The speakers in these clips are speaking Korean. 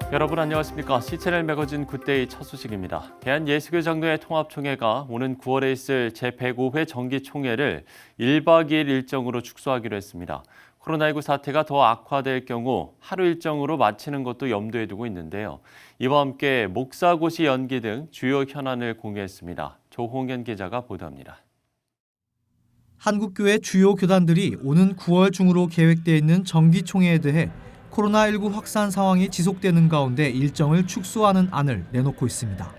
여러분 안녕하십니까? C채널 매거진 굿데이 첫 소식입니다. 대한예수교 장로회 통합총회가 오는 9월에 있을 제105회 정기총회를 1박 2일 일정으로 축소하기로 했습니다. 코로나19 사태가 더 악화될 경우 하루 일정으로 마치는 것도 염두에 두고 있는데요. 이와 함께 목사고시 연기 등 주요 현안을 공유했습니다. 조홍현 기자가 보도합니다. 한국교회 주요 교단들이 오는 9월 중으로 계획되어 있는 정기총회에 대해 코로나19 확산 상황이 지속되는 가운데 일정을 축소하는 안을 내놓고 있습니다.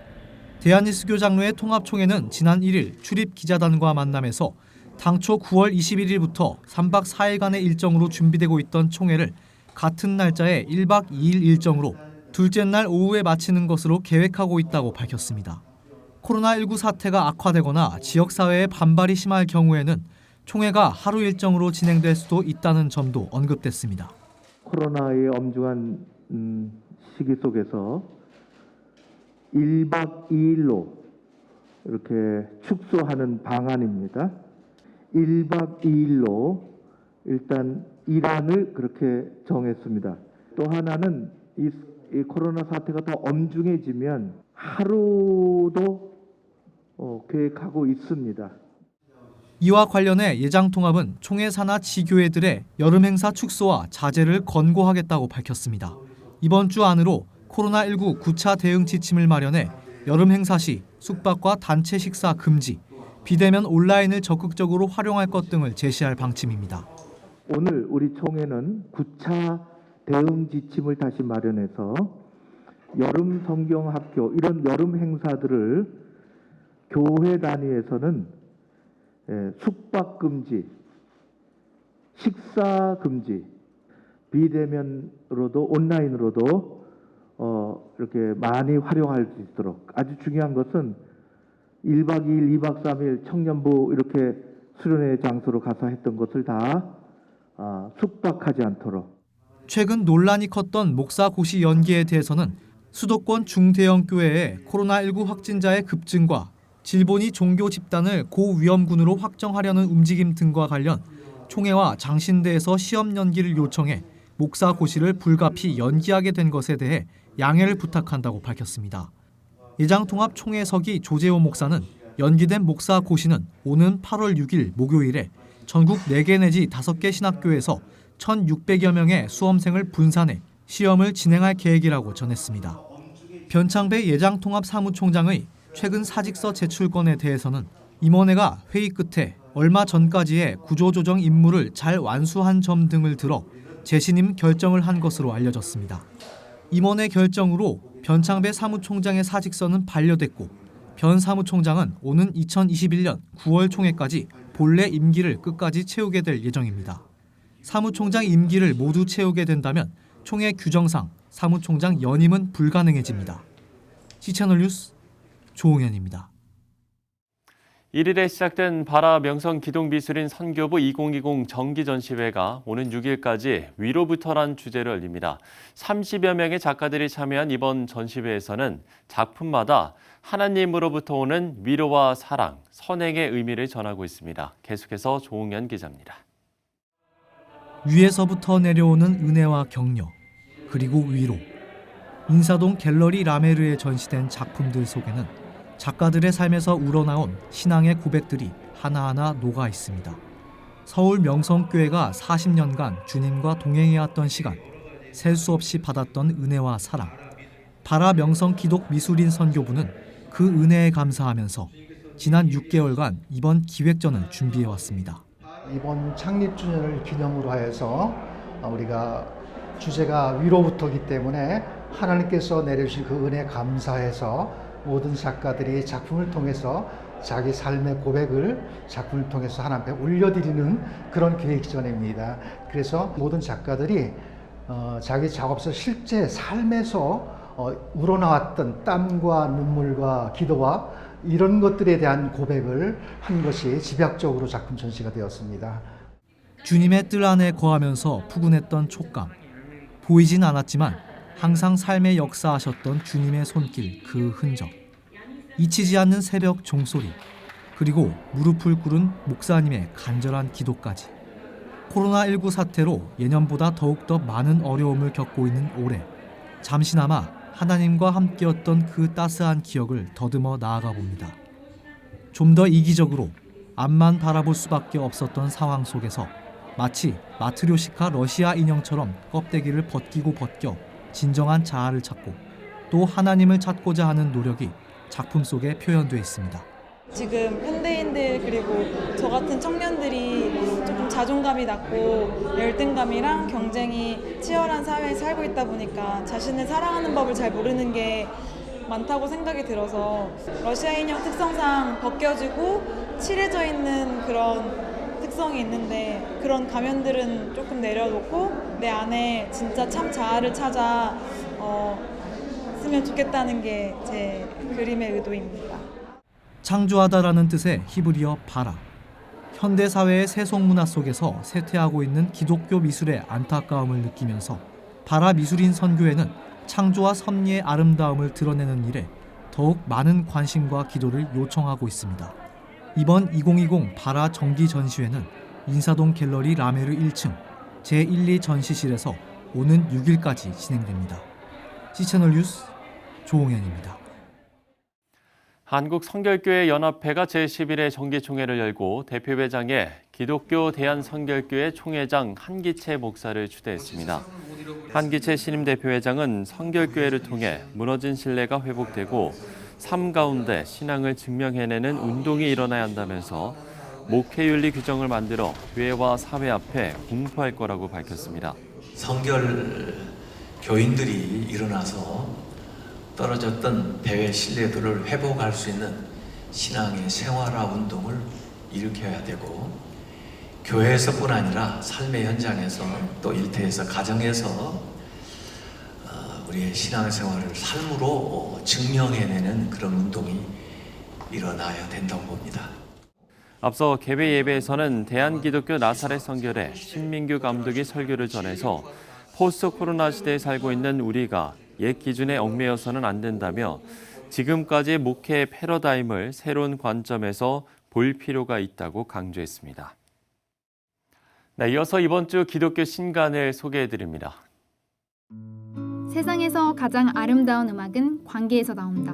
대한예수교 장로회 통합총회는 지난 1일 출입 기자단과 만남에서 당초 9월 21일부터 3박 4일간의 일정으로 준비되고 있던 총회를 같은 날짜에 1박 2일 일정으로 둘째 날 오후에 마치는 것으로 계획하고 있다고 밝혔습니다. 코로나19 사태가 악화되거나 지역사회의 반발이 심할 경우에는 총회가 하루 일정으로 진행될 수도 있다는 점도 언급됐습니다. 코로나의 엄중한 시기 속에서 1박 2일로 이렇게 축소하는 방안입니다. 1박 2일로 일단 일안을 그렇게 정했습니다. 또 하나는 이 코로나 사태가 더 엄중해지면 하루도 계획하고 있습니다. 이와 관련해 예장통합은 총회 산하 지교회들의 여름 행사 축소와 자제를 권고하겠다고 밝혔습니다. 이번 주 안으로 코로나19 9차 대응 지침을 마련해 여름 행사 시 숙박과 단체 식사 금지, 비대면 온라인을 적극적으로 활용할 것 등을 제시할 방침입니다. 오늘 우리 총회는 9차 대응 지침을 다시 마련해서 여름 성경학교 이런 여름 행사들을 교회 단위에서는 숙박 금지, 식사 금지, 비대면으로도 온라인으로도 이렇게 많이 활용할 수 있도록 아주 중요한 것은 1박 2일, 2박 3일 청년부 이렇게 수련회 장소로 가서 했던 것을 다 숙박하지 않도록. 최근 논란이 컸던 목사고시 연기에 대해서는 수도권 중대형 교회의 코로나19 확진자의 급증과 질본이 종교 집단을 고위험군으로 확정하려는 움직임 등과 관련 총회와 장신대에서 시험 연기를 요청해 목사고시를 불가피 연기하게 된 것에 대해 양해를 부탁한다고 밝혔습니다. 예장통합 총회서기 조재호 목사는 연기된 목사고시는 오는 8월 6일 목요일에 전국 4개 내지 5개 신학교에서 1,600여 명의 수험생을 분산해 시험을 진행할 계획이라고 전했습니다. 변창배 예장통합 사무총장의 최근 사직서 제출건에 대해서는 임원회가 회의 끝에 얼마 전까지의 구조조정 임무를 잘 완수한 점 등을 들어 재신임 결정을 한 것으로 알려졌습니다. 임원회 결정으로 변창배 사무총장의 사직서는 반려됐고 변 사무총장은 오는 2021년 9월 총회까지 본래 임기를 끝까지 채우게 될 예정입니다. 사무총장 임기를 모두 채우게 된다면 총회 규정상 사무총장 연임은 불가능해집니다. C채널 뉴스 조홍현입니다. 1일에 시작된 바라 명성 기동미술인 선교부 2020 정기전시회가 오는 6일까지 위로부터란 주제를 열립니다. 30여 명의 작가들이 참여한 이번 전시회에서는 작품마다 하나님으로부터 오는 위로와 사랑, 선행의 의미를 전하고 있습니다. 계속해서 조홍현 기자입니다. 위에서부터 내려오는 은혜와 격려, 그리고 위로. 인사동 갤러리 라메르에 전시된 작품들 속에는 작가들의 삶에서 우러나온 신앙의 고백들이 하나하나 녹아 있습니다. 서울 명성교회가 40년간 주님과 동행해왔던 시간, 셀 수 없이 받았던 은혜와 사랑. 바라 명성 기독 미술인 선교부는 그 은혜에 감사하면서 지난 6개월간 이번 기획전을 준비해왔습니다. 이번 창립주년을 기념으로 하여서 우리가 주제가 위로부터이기 때문에 하나님께서 내려주신 그 은혜에 감사해서 모든 작가들이 작품을 통해서 자기 삶의 고백을 작품을 통해서 하나님 앞에 올려드리는 그런 기획전입니다. 그래서 모든 작가들이 자기 작업에서 실제 삶에서 우러나왔던 땀과 눈물과 기도와 이런 것들에 대한 고백을 한 것이 집약적으로 작품 전시가 되었습니다. 주님의 뜰 안에 거하면서 푸근했던 촉감. 보이진 않았지만 항상 삶에 역사하셨던 주님의 손길, 그 흔적. 잊히지 않는 새벽 종소리. 그리고 무릎을 꿇은 목사님의 간절한 기도까지. 코로나19 사태로 예년보다 더욱더 많은 어려움을 겪고 있는 올해. 잠시나마 하나님과 함께였던 그 따스한 기억을 더듬어 나아가 봅니다. 좀 더 이기적으로 앞만 바라볼 수밖에 없었던 상황 속에서 마치 마트료시카 러시아 인형처럼 껍데기를 벗기고 벗겨 진정한 자아를 찾고 또 하나님을 찾고자 하는 노력이 작품 속에 표현되어 있습니다. 지금 현대인들 그리고 저 같은 청년들이 조금 자존감이 낮고 열등감이랑 경쟁이 치열한 사회에 살고 있다 보니까 자신을 사랑하는 법을 잘 모르는 게 많다고 생각이 들어서 러시아 인형 특성상 벗겨지고 칠해져 있는 그런 특성이 있는데 그런 가면들은 조금 내려놓고 내 안에 진짜 참 자아를 찾아 쓰면 좋겠다는 게 제 그림의 의도입니다. 창조하다라는 뜻의 히브리어 바라. 현대 사회의 세속 문화 속에서 쇠퇴하고 있는 기독교 미술의 안타까움을 느끼면서 바라 미술인 선교회는 창조와 섭리의 아름다움을 드러내는 일에 더욱 많은 관심과 기도를 요청하고 있습니다. 이번 2020 바라 정기 전시회는 인사동 갤러리 라메르 1층 제1, 2 전시실에서 오는 6일까지 진행됩니다. C채널 뉴스 조홍현입니다. 한국성결교회연합회가 제11회 정기총회를 열고 대표회장에 기독교 대한성결교회 총회장 한기채 목사를 추대했습니다. 한기채 신임 대표회장은 성결교회를 통해 무너진 신뢰가 회복되고 삶 가운데 신앙을 증명해내는 운동이 일어나야 한다면서 목회윤리 규정을 만들어 교회와 사회 앞에 공포할 거라고 밝혔습니다. 성결 교인들이 일어나서 떨어졌던 대회 신뢰도를 회복할 수 있는 신앙의 생활화 운동을 일으켜야 되고 교회에서뿐 아니라 삶의 현장에서 또 일터에서 가정에서 우리의 신앙생활을 삶으로 증명해내는 그런 운동이 일어나야 된다고 봅니다. 앞서 개회 예배에서는 대한기독교 나사렛 성결회 신민규 감독이 설교를 전해서 포스트 코로나 시대에 살고 있는 우리가 옛 기준에 얽매여서는 안 된다며 지금까지의 목회의 패러다임을 새로운 관점에서 볼 필요가 있다고 강조했습니다. 네, 이어서 이번 주 기독교 신간을 소개해드립니다. 세상에서 가장 아름다운 음악은 관계에서 나온다.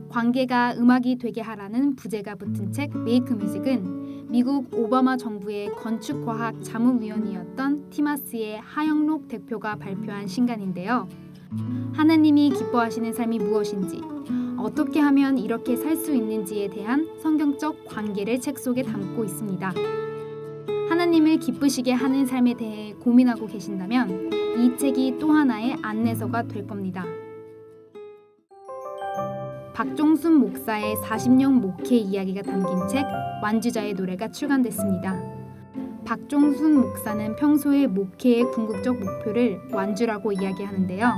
관계가 음악이 되게 하라는 부제가 붙은 책 메이크 뮤직은 미국 오바마 정부의 건축과학 자문위원이었던 티마스의 하영록 대표가 발표한 신간인데요. 하나님이 기뻐하시는 삶이 무엇인지, 어떻게 하면 이렇게 살 수 있는지에 대한 성경적 관계를 책 속에 담고 있습니다. 하나님을 기쁘시게 하는 삶에 대해 고민하고 계신다면 이 책이 또 하나의 안내서가 될 겁니다. 박종순 목사의 40년 목회 이야기가 담긴 책 완주자의 노래가 출간됐습니다. 박종순 목사는 평소에 목회의 궁극적 목표를 완주라고 이야기하는데요.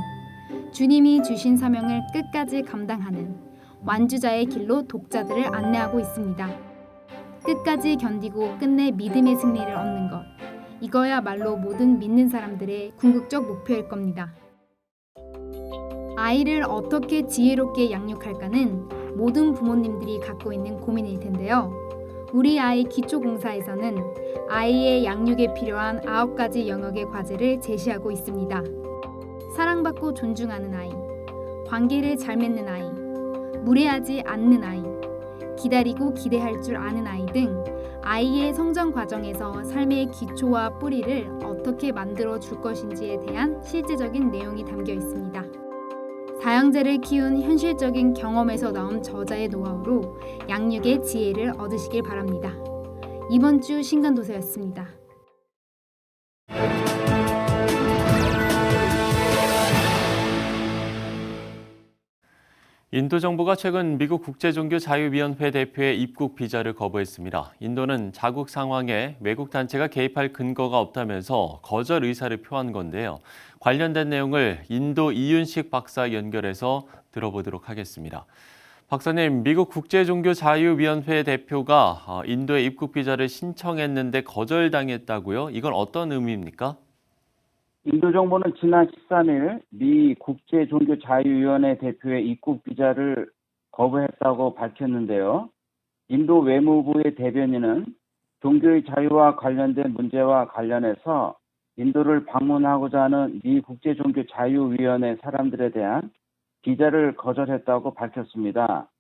주님이 주신 사명을 끝까지 감당하는 완주자의 길로 독자들을 안내하고 있습니다. 끝까지 견디고 끝내 믿음의 승리를 얻는 것. 이거야말로 모든 믿는 사람들의 궁극적 목표일 겁니다. 아이를 어떻게 지혜롭게 양육할까는 모든 부모님들이 갖고 있는 고민일 텐데요. 우리 아이 기초공사에서는 아이의 양육에 필요한 9가지 영역의 과제를 제시하고 있습니다. 사랑받고 존중하는 아이, 관계를 잘 맺는 아이, 무례하지 않는 아이, 기다리고 기대할 줄 아는 아이 등 아이의 성장 과정에서 삶의 기초와 뿌리를 어떻게 만들어 줄 것인지에 대한 실제적인 내용이 담겨 있습니다. 사형제를 키운 현실적인 경험에서 나온 저자의 노하우로 양육의 지혜를 얻으시길 바랍니다. 이번 주 신간도서였습니다. 인도 정부가 최근 미국 국제종교자유위원회 대표의 입국 비자를 거부했습니다. 인도는 자국 상황에 외국 단체가 개입할 근거가 없다면서 거절 의사를 표한 건데요. 관련된 내용을 인도 이윤식 박사 연결해서 들어보도록 하겠습니다. 박사님, 미국 국제종교자유위원회 대표가 인도의 입국 비자를 신청했는데 거절당했다고요? 이건 어떤 의미입니까? 인도 정부는 지난 13일 미 국제종교자유위원회 대표의 입국 비자를 거부했다고 밝혔는데요. 인도 외무부의 대변인은 종교의 자유와 관련된 문제와 관련해서 인도를 방문하고자 하는 미 국제종교자유위원회 사람들에 대한 비자를 거절했다고 밝혔습니다.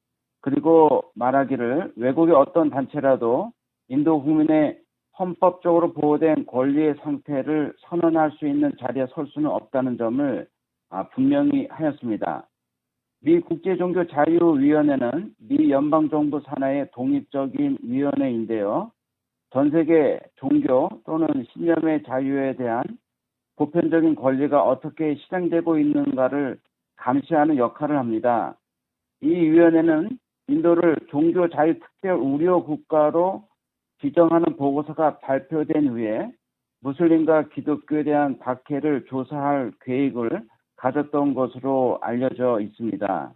그리고 말하기를 외국의 어떤 단체라도 인도 국민의 헌법적으로 보호된 권리의 상태를 선언할 수 있는 자리에 설 수는 없다는 점을 분명히 하였습니다. 미 국제종교자유위원회는 미 연방정부 산하의 독립적인 위원회인데요. 전 세계 종교 또는 신념의 자유에 대한 보편적인 권리가 어떻게 실행되고 있는가를 감시하는 역할을 합니다. 이 위원회는 인도를 종교 자유 특별 우려 국가로 지정하는 보고서가 발표된 후에 무슬림과 기독교에 대한 박해를 조사할 계획을 가졌던 것으로 알려져 있습니다.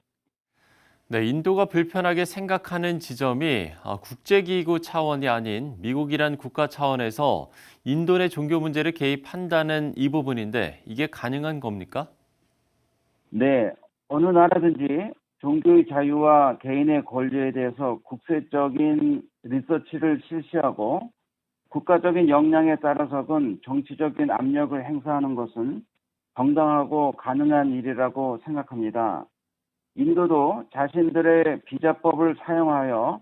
네, 인도가 불편하게 생각하는 지점이 국제기구 차원이 아닌 미국이란 국가 차원에서 인도 내 종교 문제를 개입한다는 이 부분인데 이게 가능한 겁니까? 네, 어느 나라든지 종교의 자유와 개인의 권리에 대해서 국제적인 리서치를 실시하고 국가적인 역량에 따라서건 정치적인 압력을 행사하는 것은 정당하고 가능한 일이라고 생각합니다. 인도도 자신들의 비자법을 사용하여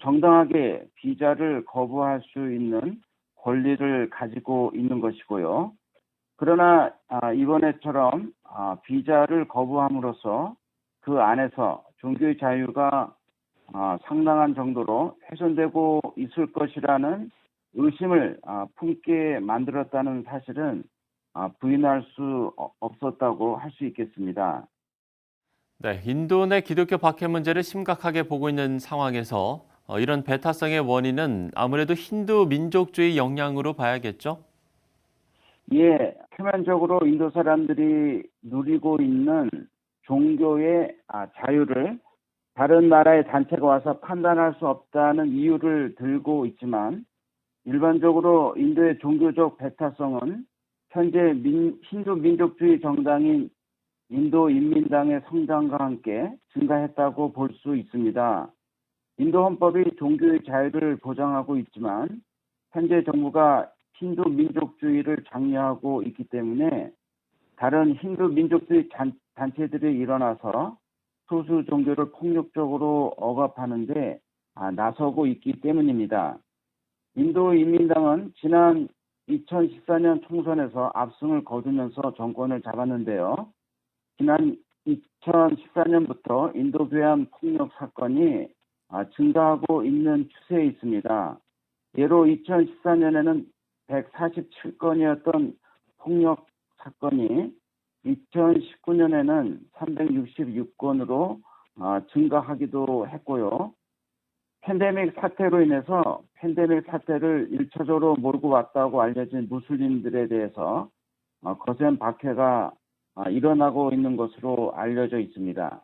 정당하게 비자를 거부할 수 있는 권리를 가지고 있는 것이고요. 그러나 이번에처럼 비자를 거부함으로써 그 안에서 종교의 자유가 상당한 정도로 훼손되고 있을 것이라는 의심을 품게 만들었다는 사실은 부인할 수 없었다고 할 수 있겠습니다. 네, 인도 내 기독교 박해 문제를 심각하게 보고 있는 상황에서 이런 배타성의 원인은 아무래도 힌두 민족주의 영향으로 봐야겠죠? 예, 표면적으로 인도 사람들이 누리고 있는 종교의 자유를 다른 나라의 단체가 와서 판단할 수 없다는 이유를 들고 있지만 일반적으로 인도의 종교적 배타성은 현재 힌두 민족주의 정당인 인도 인민당의 성장과 함께 증가했다고 볼 수 있습니다. 인도 헌법이 종교의 자유를 보장하고 있지만 현재 정부가 힌두 민족주의를 장려하고 있기 때문에 다른 힌두 민족주의 단체들이 일어나서 소수 종교를 폭력적으로 억압하는 데 나서고 있기 때문입니다. 인도 인민당은 지난 2014년 총선에서 압승을 거두면서 정권을 잡았는데요. 지난 2014년부터 인도 교회안 폭력 사건이 증가하고 있는 추세에 있습니다. 예로 2014년에는 147건이었던 폭력 사건이 2019년에는 366건으로 증가하기도 했고요. 팬데믹 사태로 인해서 팬데믹 사태를 1차적으로 몰고 왔다고 알려진 무슬림들에 대해서 거센 박해가 일어나고 있는 것으로 알려져 있습니다.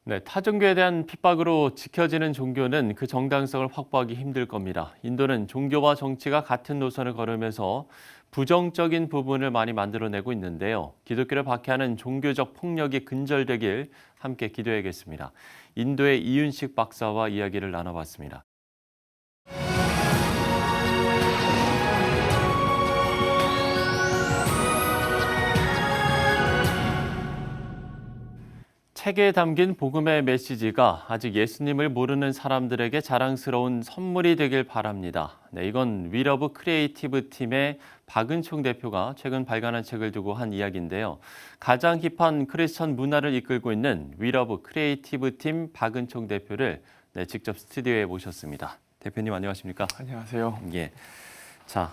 네, 타종교에 대한 핍박으로 지켜지는 종교는 그 정당성을 확보하기 힘들 겁니다. 인도는 종교와 정치가 같은 노선을 걸으면서 부정적인 부분을 많이 만들어내고 있는데요. 기독교를 박해하는 종교적 폭력이 근절되길 함께 기도해야겠습니다. 인도의 이윤식 박사와 이야기를 나눠봤습니다. 책에 담긴 복음의 메시지가 아직 예수님을 모르는 사람들에게 자랑스러운 선물이 되길 바랍니다. 네, 이건 위러브 크리에이티브 팀의 박은총 대표가 최근 발간한 책을 두고 한 이야기인데요. 가장 힙한 크리스천 문화를 이끌고 있는 위러브 크리에이티브 팀 박은총 대표를 직접 스튜디오에 모셨습니다. 대표님 안녕하십니까? 안녕하세요. 예. 자,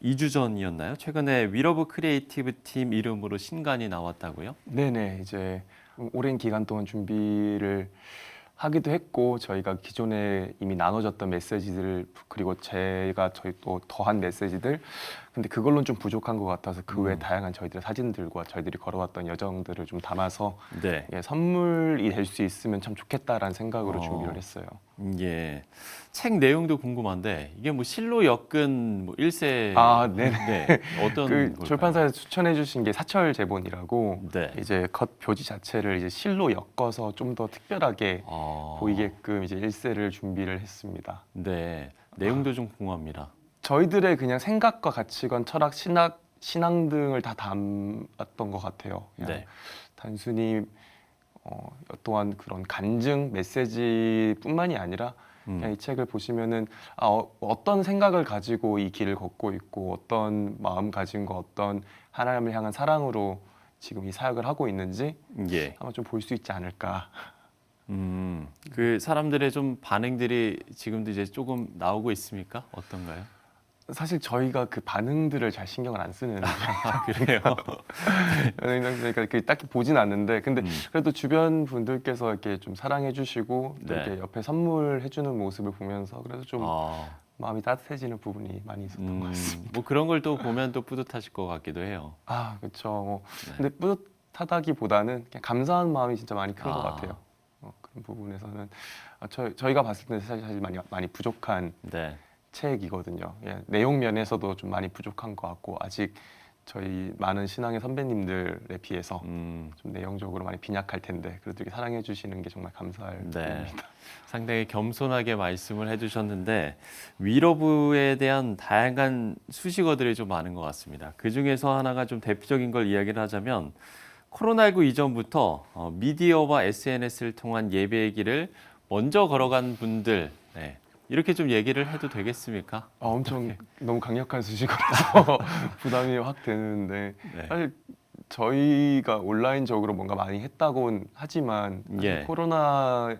2주 전이었나요? 최근에 위러브 크리에이티브 팀 이름으로 신간이 나왔다고요? 네네, 이제 오랜 기간 동안 준비를 하기도 했고 저희가 기존에 이미 나눠졌던 메시지들 그리고 제가 저희 또 더한 메시지들 근데 그걸로는 좀 부족한 것 같아서 그 외에 다양한 저희들의 사진들과 저희들이 걸어왔던 여정들을 좀 담아서 네. 예, 선물이 될 수 있으면 참 좋겠다라는 생각으로 준비를 했어요. 예. 책 내용도 궁금한데 이게 뭐 실로 엮은 뭐 일세 네네. 네. 어떤 그 걸까요? 출판사에서 추천해주신 게 사철 제본이라고 네. 이제 겉 표지 자체를 이제 실로 엮어서 좀 더 특별하게 보이게끔 이제 일세를 준비를 했습니다. 네. 내용도 좀 궁금합니다. 저희들의 그냥 생각과 가치관, 철학, 신앙 등을 다 담았던 것 같아요. 그냥 네. 단순히 또한 그런 간증 메시지뿐만이 아니라 그냥 이 책을 보시면은 어떤 생각을 가지고 이 길을 걷고 있고 어떤 마음가짐과 어떤 하나님을 향한 사랑으로 지금 이 사역을 하고 있는지 예. 아마 좀 볼 수 있지 않을까. 그 사람들의 좀 반응들이 지금도 이제 조금 나오고 있습니까? 어떤가요? 사실 저희가 그 반응들을 잘 신경을 안 쓰는 그래요? 그러니까 딱히 보진 않는데 근데 그래도 주변 분들께서 이렇게 좀 사랑해 주시고 또 네. 이렇게 옆에 선물해 주는 모습을 보면서 그래서 좀 아, 마음이 따뜻해지는 부분이 많이 있었던 것 같습니다. 뭐 그런 걸 또 보면 또 뿌듯하실 것 같기도 해요. 아, 그렇죠. 네. 근데 뿌듯하다기보다는 그냥 감사한 마음이 진짜 많이 큰 것 아. 같아요. 그런 부분에서는 저희가 봤을 때는 사실 많이 부족한 네. 책이거든요. 예, 내용 면에서도 좀 많이 부족한 것 같고 아직 저희 많은 신앙의 선배님들에 비해서 좀 내용적으로 많이 빈약할 텐데 그래도 이렇게 사랑해 주시는 게 정말 감사할 네. 부분입니다. 상당히 겸손하게 말씀을 해주셨는데 위러브에 대한 다양한 수식어들이 좀 많은 것 같습니다. 그 중에서 하나가 좀 대표적인 걸 이야기를 하자면 코로나19 이전부터 미디어와 SNS를 통한 예배의 길을 먼저 걸어간 분들, 네. 이렇게 좀 얘기를 해도 되겠습니까? 엄청 너무 강력한 수식어라서 부담이 확 되는데 네. 사실 저희가 온라인적으로 뭔가 많이 했다고는 하지만 사실 예. 코로나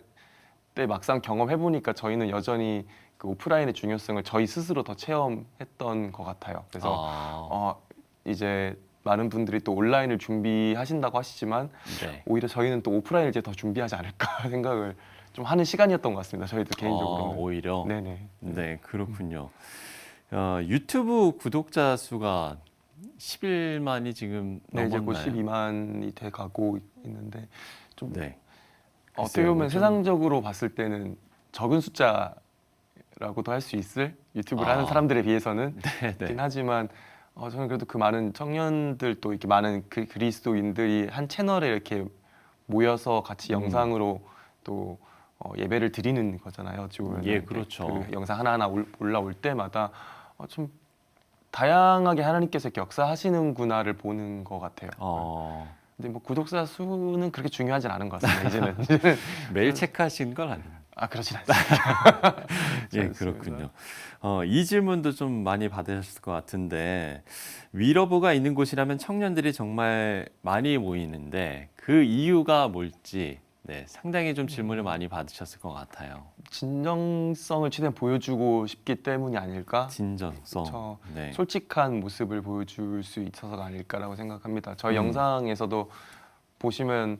때 막상 경험해 보니까 저희는 여전히 그 오프라인의 중요성을 저희 스스로 더 체험했던 것 같아요. 그래서 이제 많은 분들이 또 온라인을 준비하신다고 하시지만 네. 오히려 저희는 또 오프라인을 이제 더 준비하지 않을까 생각을 좀 하는 시간이었던 것 같습니다. 저희도 개인적으로는. 오히려. 네네. 네, 그렇군요. 유튜브 구독자 수가 11만이 지금 네, 이제 곧 넘었나요? 12만이 돼 가고 있는데 좀 네. 어떻게 글쎄요, 보면 좀- 세상적으로 봤을 때는 적은 숫자라고도 할 수 있을 유튜브를 하는 사람들에 비해서는 네, 있긴 네. 하지만 저는 그래도 그 많은 청년들 또 이렇게 많은 그리스도인들이 한 채널에 이렇게 모여서 같이 영상으로 또 예배를 드리는 거잖아요. 어찌 보면 예, 그렇죠. 그 영상 하나하나 올라올 때마다 좀 다양하게 하나님께서 이렇게 역사하시는구나를 보는 것 같아요. 근데 뭐 구독자 수는 그렇게 중요하진 않은 것 같습니다. 이제는 매일 체크하신 건 아니에요. 그렇진 않습니다. 예, 그렇군요. 이 질문도 좀 많이 받으셨을 것 같은데 위러브가 있는 곳이라면 청년들이 정말 많이 모이는데 그 이유가 뭘지 네, 상당히 좀 질문을 많이 받으셨을 것 같아요. 진정성을 최대한 보여주고 싶기 때문이 아닐까? 진정성. 그쵸. 네. 솔직한 모습을 보여줄 수 있어서가 아닐까라고 생각합니다. 저희 영상에서도 보시면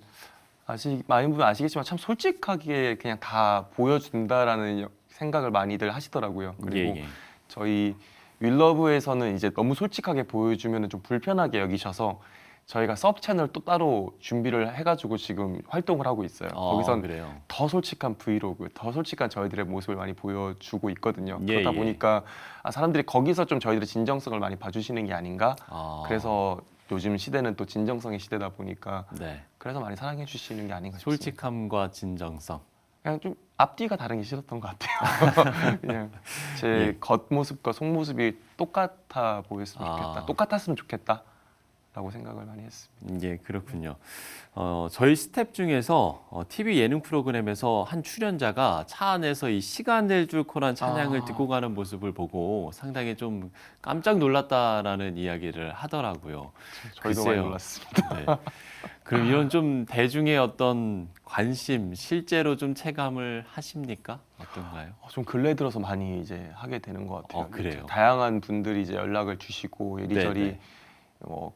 많은 분들 아시겠지만 참 솔직하게 그냥 다 보여준다라는 생각을 많이들 하시더라고요. 그리고 예. 저희 윌러브에서는 이제 너무 솔직하게 보여주면 좀 불편하게 여기셔서 저희가 서브 채널 또 따로 준비를 해가지고 지금 활동을 하고 있어요. 거기선 그래요. 더 솔직한 브이로그, 더 솔직한 저희들의 모습을 많이 보여주고 있거든요. 예, 그러다 예. 보니까 사람들이 거기서 좀 저희들의 진정성을 많이 봐주시는 게 아닌가. 그래서 요즘 시대는 또 진정성의 시대다 보니까 네. 그래서 많이 사랑해 주시는 게 아닌가 싶습니다. 솔직함과 진정성. 그냥 좀 앞뒤가 다른 게 싫었던 것 같아요. 그냥 제 예. 겉모습과 속모습이 똑같아 보였으면 좋겠다. 아. 똑같았으면 좋겠다. 라고 생각을 많이 했습니다. 예, 그렇군요. 저희 스텝 중에서 TV 예능 프로그램에서 한 출연자가 차 안에서 이 시간을 뚫고란 찬양을 듣고 가는 모습을 보고 상당히 좀 깜짝 놀랐다라는 이야기를 하더라고요. 저희도 글쎄요. 많이 놀랐습니다. 네. 그럼 이런 좀 대중의 어떤 관심, 실제로 좀 체감을 하십니까? 어떤가요? 좀 근래 들어서 많이 이제 하게 되는 것 같아요. 그래요? 다양한 분들이 이제 연락을 주시고 이리저리 네네.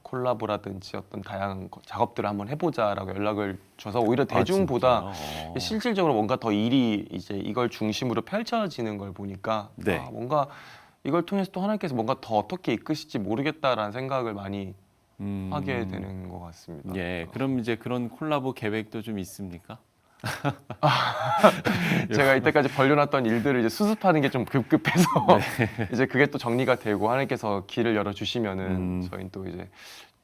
콜라보라든지 어떤 다양한 작업들을 한번 해보자라고 연락을 줘서 오히려 대중보다 진짜요? 실질적으로 뭔가 더 일이 이제 이걸 중심으로 펼쳐지는 걸 보니까 네. 뭔가 이걸 통해서 또 하나님께서 뭔가 더 어떻게 이끄실지 모르겠다라는 생각을 많이 하게 되는 것 같습니다. 예, 그럼 이제 그런 콜라보 계획도 좀 있습니까? 제가 이때까지 벌려놨던 일들을 이제 수습하는 게 좀 급급해서 이제 그게 또 정리가 되고 하나님께서 길을 열어주시면은 저희는 또 이제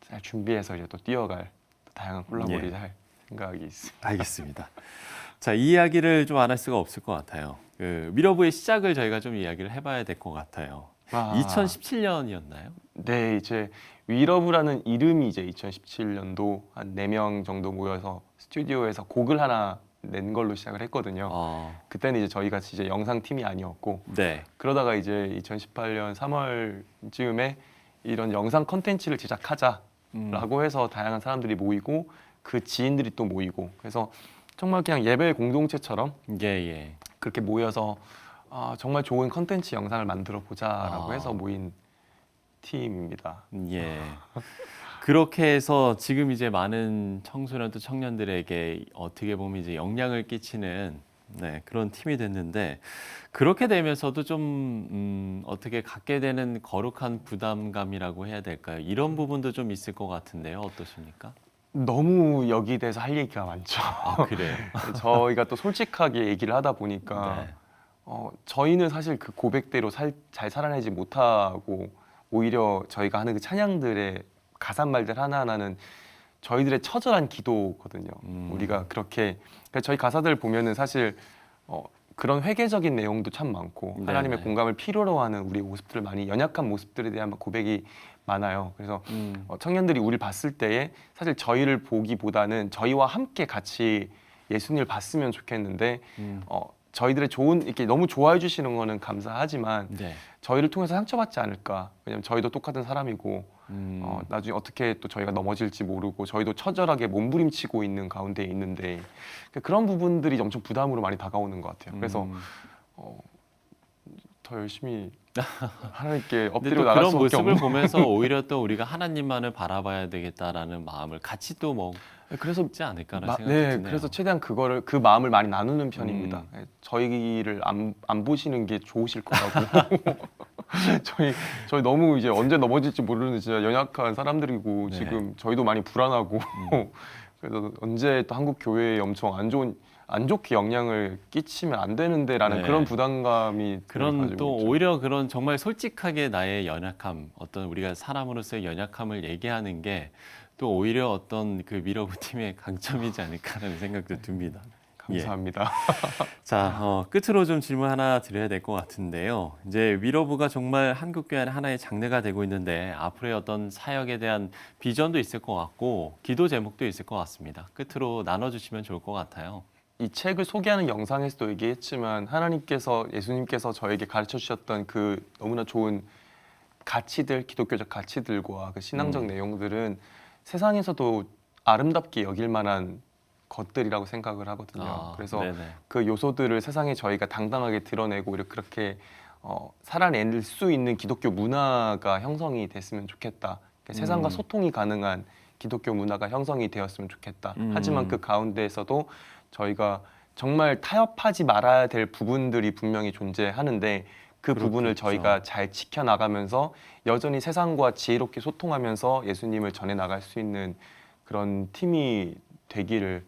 잘 준비해서 이제 또 뛰어갈 다양한 콜라보를 할 생각이 있습니다. 알겠습니다. 자, 이 이야기를 좀 안 할 수가 없을 것 같아요. 그 위러브의 시작을 저희가 좀 이야기를 해봐야 될 것 같아요. 아. 2017년이었나요? 네, 이제 위러브라는 이름이 이제 2017년도 한 4명 정도 모여서 스튜디오에서 곡을 하나 낸 걸로 시작을 했거든요. 그때는 이제 저희가 이제 영상팀이 아니었고 네. 그러다가 이제 2018년 3월쯤에 이런 영상 컨텐츠를 제작하자라고 해서 다양한 사람들이 모이고 그 지인들이 또 모이고 그래서 정말 그냥 예배 공동체처럼 예. 그렇게 모여서 정말 좋은 컨텐츠 영상을 만들어 보자라고 해서 모인 팀입니다. 예. 그렇게 해서 지금 이제 많은 청소년 또 청년들에게 어떻게 보면 이제 영향을 끼치는 그런 팀이 됐는데 그렇게 되면서도 좀 어떻게 갖게 되는 거룩한 부담감이라고 해야 될까요? 이런 부분도 좀 있을 것 같은데요. 어떠십니까? 너무 여기에 대해서 할 얘기가 많죠. 그래요? 저희가 또 솔직하게 얘기를 하다 보니까 저희는 사실 그 고백대로 잘 살아내지 못하고 오히려 저희가 하는 그 찬양들의 가사말들 하나하나는 저희들의 처절한 기도거든요. 우리가 그렇게 그러니까 저희 가사들 보면은 사실 그런 회개적인 내용도 참 많고 하나님의 공감을 필요로 하는 우리 모습들을 많이 연약한 모습들에 대한 고백이 많아요. 그래서 청년들이 우리를 봤을 때에 사실 저희를 보기보다는 저희와 함께 같이 예수님을 봤으면 좋겠는데 저희들의 좋은 이렇게 너무 좋아해 주시는 거는 감사하지만 저희를 통해서 상처받지 않을까. 왜냐면 저희도 똑같은 사람이고 나중에 어떻게 또 저희가 넘어질지 모르고 저희도 처절하게 몸부림치고 있는 가운데 있는데 그런 부분들이 엄청 부담으로 많이 다가오는 것 같아요. 그래서 더 열심히 하나님께 엎드려 나갈 그런 수밖에 모습을 없는. 보면서 오히려 또 우리가 하나님만을 바라봐야 되겠다라는 마음을 같이 또 그래서 먹지 않을까라는 생각이 네, 드네요. 그래서 최대한 그 마음을 많이 나누는 편입니다. 저희를 안 보시는 게 좋으실 거라고. 저희 너무 이제 언제 넘어질지 모르는 진짜 연약한 사람들이고 지금 저희도 많이 불안하고 그래서 언제 또 한국 교회에 엄청 안 좋게 영향을 끼치면 안 되는데라는 그런 부담감이 그런 또 있죠. 오히려 그런 정말 솔직하게 나의 연약함, 어떤 우리가 사람으로서의 연약함을 얘기하는 게 또 오히려 어떤 그 위러브 팀의 강점이지 않을까라는 생각도 듭니다. 감사합니다. 자, 끝으로 좀 질문 하나 드려야 될 것 같은데요. 이제 위러브가 정말 한국교회 안에 하나의 장르가 되고 있는데 앞으로의 어떤 사역에 대한 비전도 있을 것 같고 기도 제목도 있을 것 같습니다. 끝으로 나눠주시면 좋을 것 같아요. 이 책을 소개하는 영상에서도 얘기했지만 하나님께서 예수님께서 저에게 가르쳐 주셨던 그 너무나 좋은 가치들, 기독교적 가치들과 그 신앙적 내용들은 세상에서도 아름답게 여길 만한 것들이라고 생각을 하거든요. 그래서 그 요소들을 세상에 저희가 당당하게 드러내고 그렇게 살아낼 수 있는 기독교 문화가 형성이 됐으면 좋겠다. 그러니까 세상과 소통이 가능한 기독교 문화가 형성이 되었으면 좋겠다. 하지만 그 가운데에서도 저희가 정말 타협하지 말아야 될 부분들이 분명히 존재하는데 그 부분을 저희가 잘 지켜나가면서 여전히 세상과 지혜롭게 소통하면서 예수님을 전해 나갈 수 있는 그런 팀이 되기를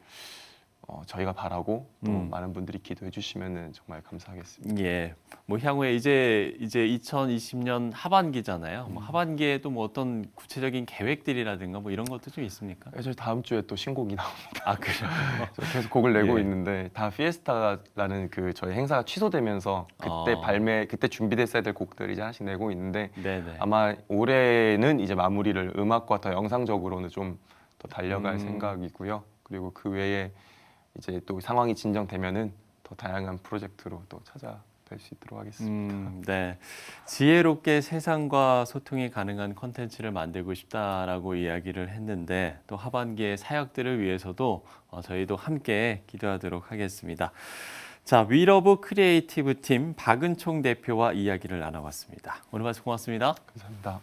저희가 바라고 또 많은 분들이 기도해 주시면 정말 감사하겠습니다. 예, 향후에 이제 2020년 하반기잖아요. 하반기에 또 어떤 구체적인 계획들이라든가 이런 것도 좀 있습니까? 저희 다음 주에 또 신곡이 나옵니다. 그래요? 계속 곡을 내고 있는데 다 피에스타라는 그 저희 행사가 취소되면서 그때 준비됐어야 될 곡들 이제 하나씩 내고 있는데 아마 올해는 이제 마무리를 음악과 더 영상적으로는 좀 더 달려갈 생각이고요. 그리고 그 외에 이제 또 상황이 진정되면은 더 다양한 프로젝트로 또 찾아뵐 수 있도록 하겠습니다. 네, 지혜롭게 세상과 소통이 가능한 콘텐츠를 만들고 싶다라고 이야기를 했는데 또 하반기의 사역들을 위해서도 저희도 함께 기도하도록 하겠습니다. 자, 위러브 크리에이티브 팀 박은총 대표와 이야기를 나눠봤습니다. 오늘 말씀 고맙습니다. 감사합니다.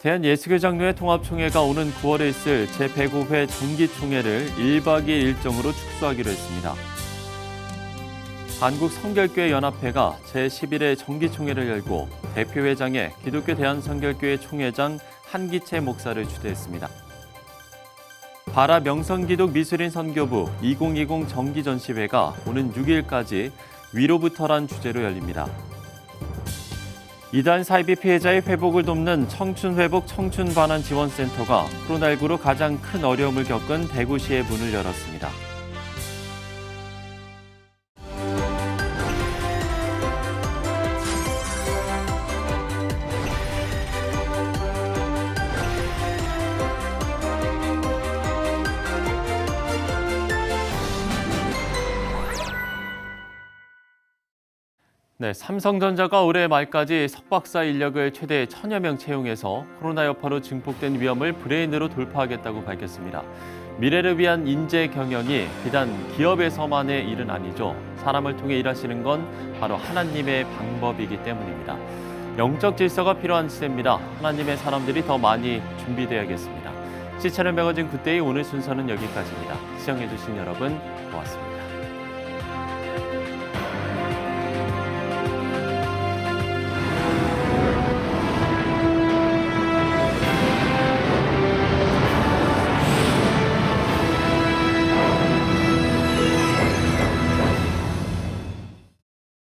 대한예수교 장로회 통합총회가 오는 9월에 있을 제105회 정기총회를 1박 2일 일정으로 축소하기로 했습니다. 한국성결교회연합회가 제11회 정기총회를 열고 대표회장에 기독교 대한성결교회 총회장 한기채 목사를 추대했습니다. 바라 명성기독 미술인 선교부 2020 정기전시회가 오는 6일까지 위로부터란 주제로 열립니다. 이단 사이비 피해자의 회복을 돕는 청춘회복 청춘반환지원센터가 코로나19로 가장 큰 어려움을 겪은 대구시에 문을 열었습니다. 네, 삼성전자가 올해 말까지 석박사 인력을 최대 1,000여 명 채용해서 코로나 여파로 증폭된 위험을 브레인으로 돌파하겠다고 밝혔습니다. 미래를 위한 인재 경영이 비단 기업에서만의 일은 아니죠. 사람을 통해 일하시는 건 바로 하나님의 방법이기 때문입니다. 영적 질서가 필요한 시대입니다. 하나님의 사람들이 더 많이 준비되어야겠습니다. 시체를 매거진 굿데이 오늘 순서는 여기까지입니다. 시청해주신 여러분 고맙습니다.